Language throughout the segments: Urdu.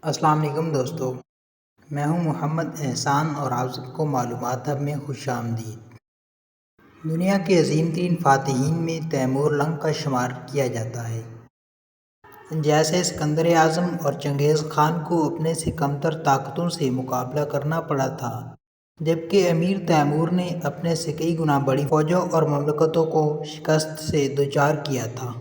السلام علیکم دوستو، میں ہوں محمد احسان اور آپ سب کو معلومات ہب میں خوش آمدید۔ دنیا کے عظیم ترین فاتحین میں تیمور لنگ کا شمار کیا جاتا ہے۔ جیسے اسکندر اعظم اور چنگیز خان کو اپنے سے کمتر طاقتوں سے مقابلہ کرنا پڑا تھا، جبکہ امیر تیمور نے اپنے سے کئی گنا بڑی فوجوں اور مملکتوں کو شکست سے دوچار کیا تھا۔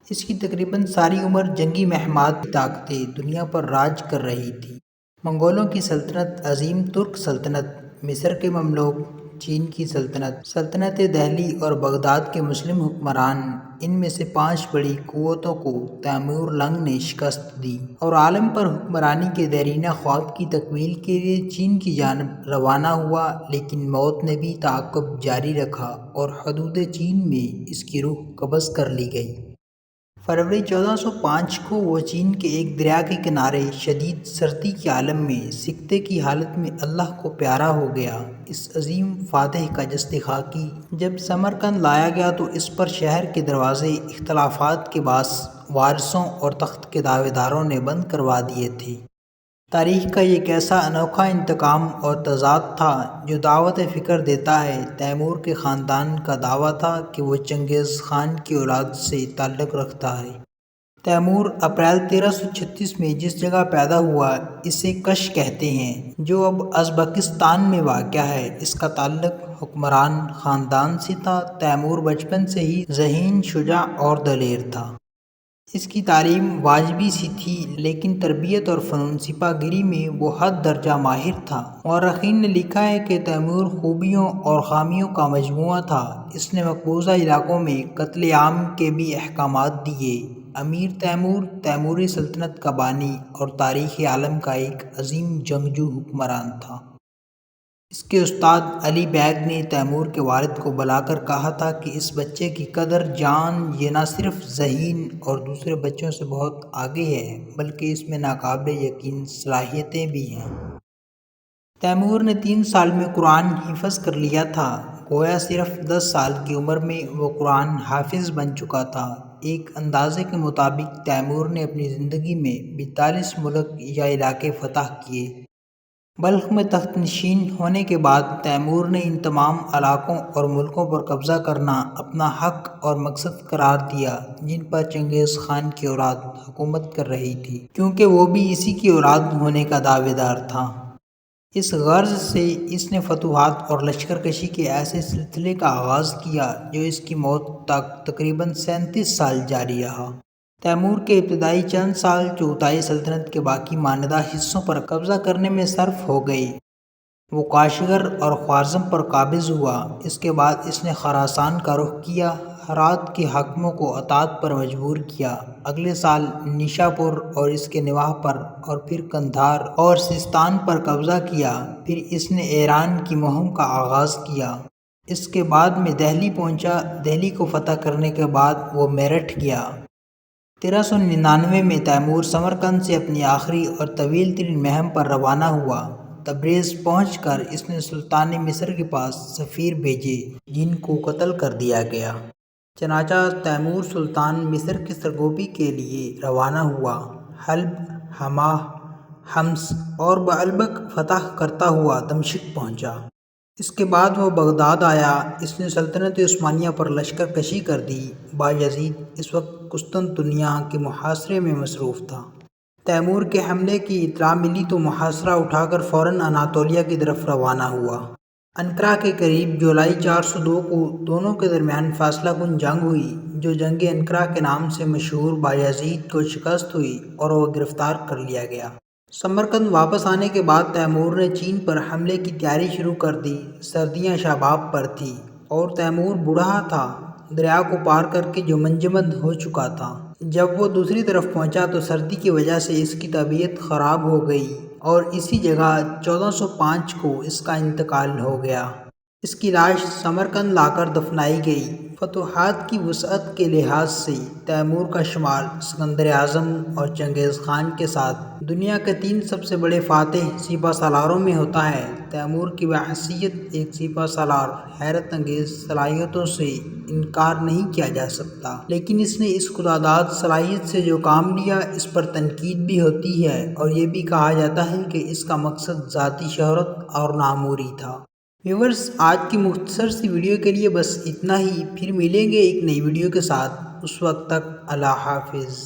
اس کی تقریباً ساری عمر جنگی مہمات کی طاقتیں دنیا پر راج کر رہی تھیں۔ منگولوں کی سلطنت، عظیم ترک سلطنت، مصر کے مملوک، چین کی سلطنت، سلطنت دہلی اور بغداد کے مسلم حکمران، ان میں سے 5 بڑی قوتوں کو تیمور لنگ نے شکست دی اور عالم پر حکمرانی کے دیرینہ خواب کی تکمیل کے لیے چین کی جانب روانہ ہوا، لیکن موت نے بھی تعاقب جاری رکھا اور حدود چین میں اس کی روح قبض کر لی گئی۔ فروری 1405 کو وہ چین کے ایک دریا کے کنارے شدید سردی کے عالم میں سکتے کی حالت میں اللہ کو پیارا ہو گیا۔ اس عظیم فاتح کا جسد خاکی جب سمرقند لایا گیا تو اس پر شہر کے دروازے اختلافات کے باعث وارثوں اور تخت کے دعوے داروں نے بند کروا دیے تھے۔ تاریخ کا یہ کیسا انوکھا انتقام اور تضاد تھا جو دعوت فکر دیتا ہے۔ تیمور کے خاندان کا دعویٰ تھا کہ وہ چنگیز خان کی اولاد سے تعلق رکھتا ہے۔ تیمور اپریل 1336 میں جس جگہ پیدا ہوا اسے کش کہتے ہیں، جو اب ازبکستان میں واقع ہے۔ اس کا تعلق حکمران خاندان سے تھا۔ تیمور بچپن سے ہی ذہین، شجاع اور دلیر تھا۔ اس کی تعلیم واجبی سی تھی، لیکن تربیت اور فنون سپاہ گری میں وہ حد درجہ ماہر تھا۔ مورخین نے لکھا ہے کہ تیمور خوبیوں اور خامیوں کا مجموعہ تھا۔ اس نے مقبوضہ علاقوں میں قتل عام کے بھی احکامات دیے۔ امیر تیمور تیموری سلطنت کا بانی اور تاریخ عالم کا ایک عظیم جنگجو حکمران تھا۔ اس کے استاد علی بیگ نے تیمور کے والد کو بلا کر کہا تھا کہ اس بچے کی قدر جان، یہ نہ صرف ذہین اور دوسرے بچوں سے بہت آگے ہے، بلکہ اس میں ناقابل یقین صلاحیتیں بھی ہیں۔ تیمور نے 3 سال میں قرآن حفظ کر لیا تھا۔ گویا صرف 10 سال کی عمر میں وہ قرآن حافظ بن چکا تھا۔ ایک اندازے کے مطابق تیمور نے اپنی زندگی میں 42 ملک یا علاقے فتح کیے۔ بلخ میں تخت نشین ہونے کے بعد تیمور نے ان تمام علاقوں اور ملکوں پر قبضہ کرنا اپنا حق اور مقصد قرار دیا جن پر چنگیز خان کی اولاد حکومت کر رہی تھی، کیونکہ وہ بھی اسی کی اولاد ہونے کا دعوے دار تھا۔ اس غرض سے اس نے فتوحات اور لشکر کشی کے ایسے سلسلے کا آغاز کیا جو اس کی موت تک تقریباً 37 سال جاری رہا۔ تیمور کے ابتدائی چند سال چغتائی سلطنت کے باقی ماندہ حصوں پر قبضہ کرنے میں صرف ہو گئے۔ وہ کاشغر اور خوارزم پر قابض ہوا۔ اس کے بعد اس نے خراسان کا رخ کیا، ہرات کے حاکموں کو اطاعت پر مجبور کیا۔ اگلے سال نیشاپور اور اس کے نواح پر اور پھر قندھار اور سیستان پر قبضہ کیا۔ پھر اس نے ایران کی مہم کا آغاز کیا۔ اس کے بعد میں دہلی پہنچا۔ دہلی کو فتح کرنے کے بعد وہ میرٹھ گیا۔ 1399 میں تیمور سمرقند سے اپنی آخری اور طویل ترین مہم پر روانہ ہوا۔ تبریز پہنچ کر اس نے سلطان مصر کے پاس سفیر بھیجے جن کو قتل کر دیا گیا۔ چنانچہ تیمور سلطان مصر کی سرگوبی کے لیے روانہ ہوا۔ حلب، حماہ، حمص اور بعلبک فتح کرتا ہوا دمشق پہنچا۔ اس کے بعد وہ بغداد آیا۔ اس نے سلطنت عثمانیہ پر لشکر کشی کر دی۔ بایزید اس وقت قسطنطنیہ کے محاصرے میں مصروف تھا۔ تیمور کے حملے کی اطلاع ملی تو محاصرہ اٹھا کر فوراً اناطولیہ کی طرف روانہ ہوا۔ انقرہ کے قریب جولائی 402 کو دونوں کے درمیان فاصلہ کن جنگ ہوئی، جو جنگ انقرہ کے نام سے مشہور بایزید کو شکست ہوئی اور وہ گرفتار کر لیا گیا۔ سمرقند واپس آنے کے بعد تیمور نے چین پر حملے کی تیاری شروع کر دی۔ سردیاں شباب پر تھیں اور تیمور بوڑھا تھا، دریا کو پار کر کے جو منجمد ہو چکا تھا۔ جب وہ دوسری طرف پہنچا تو سردی کی وجہ سے اس کی طبیعت خراب ہو گئی اور اسی جگہ 1405 کو اس کا انتقال ہو گیا۔ اس کی لاش سمرقند لا کر دفنائی گئی۔ فتوحات کی وسعت کے لحاظ سے تیمور کا شمار سکندر اعظم اور چنگیز خان کے ساتھ دنیا کے 3 سب سے بڑے فاتح سپہ سالاروں میں ہوتا ہے۔ تیمور کی بحیثیت ایک سپہ سالار حیرت انگیز صلاحیتوں سے انکار نہیں کیا جا سکتا، لیکن اس نے اس خداداد صلاحیت سے جو کام لیا اس پر تنقید بھی ہوتی ہے اور یہ بھی کہا جاتا ہے کہ اس کا مقصد ذاتی شہرت اور ناموری تھا۔ ویورز، آج کی مختصر سی ویڈیو کے لیے بس اتنا ہی، پھر ملیں گے ایک نئی ویڈیو کے ساتھ۔ اس وقت تک اللہ حافظ۔